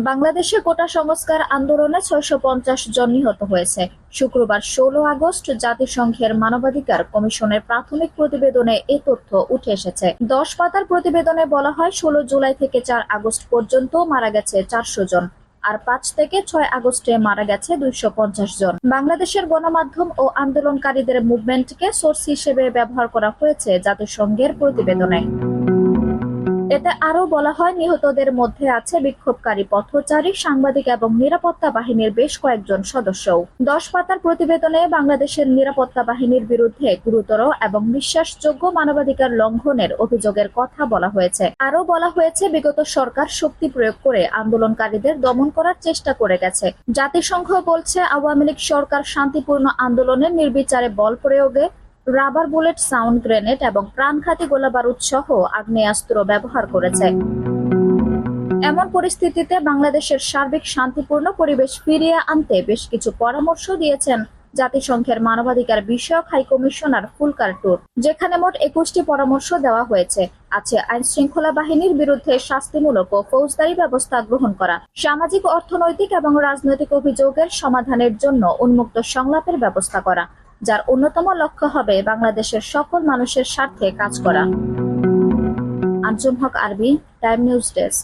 বাংলাদেশে কোটা সংস্কার আন্দোলনে ৬৫০ জন নিহত হয়েছে। শুক্রবার ১৬ আগস্ট জাতিসংঘের মানবাধিকার কমিশনের প্রাথমিক প্রতিবেদনে এ তথ্য উঠে এসেছে। ১০ পাতার প্রতিবেদনে বলা হয় ১৬ জুলাই থেকে ৪ আগস্ট পর্যন্ত মারা গেছে ৪০০ জন, আর ৫ থেকে ৬ আগস্টে মারা গেছে ২৫০ জন। বাংলাদেশের গণমাধ্যম ও আন্দোলনকারীদের মুভমেন্টকে সোর্স হিসেবে ব্যবহার করা হয়েছে জাতিসংঘের প্রতিবেদনে। এতে আরও বলা হয়, নিহতদের মধ্যে আছে বিক্ষোভকারী, পথচারী, সাংবাদিক এবং নিরাপত্তা বাহিনীর বেশ কয়েকজন সদস্যও। ১০ পাতার প্রতিবেদনে বাংলাদেশের নিরাপত্তা বাহিনীর বিরুদ্ধে গুরুতর এবং বিশ্বাসযোগ্য মানবাধিকার লঙ্ঘনের অভিযোগের কথা বলা হয়েছে। আরও বলা হয়েছে, বিগত সরকার শক্তি প্রয়োগ করে আন্দোলনকারীদের দমন করার চেষ্টা করে গেছে। জাতিসংঘ বলছে, আওয়ামী লীগ সরকার শান্তিপূর্ণ আন্দোলনে নির্বিচারে বল প্রয়োগে রাবার বুলেট, সাউন্ড গ্রেনেড এবং প্রাণঘাতী গোলাবারুদ সহ আগ্নেয়াস্ত্র ব্যবহার করেছে। এমন পরিস্থিতিতে বাংলাদেশের সার্বিক শান্তিপূর্ণ পরিবেশ ফিরিয়ে আনতে বেশ কিছু পরামর্শ দিয়েছেন জাতিসংঘের মানবাধিকার বিষয়ক হাই কমিশনার ফুলকার টুর, যেখানে মোট ২১টি পরামর্শ দেওয়া হয়েছে। আছে আইন শৃঙ্খলা বাহিনীর বিরুদ্ধে শাস্তিমূলক ও ফৌজদারি ব্যবস্থা গ্রহণ করা, সামাজিক, অর্থনৈতিক এবং রাজনৈতিক অভিযোগের সমাধানের জন্য উন্মুক্ত সংলাপের ব্যবস্থা করা, যার অন্যতম লক্ষ্য হবে বাংলাদেশের সকল মানুষের স্বার্থে কাজ করা। আঞ্জুম হক আরবি, টাইম নিউজ ডেস্ক।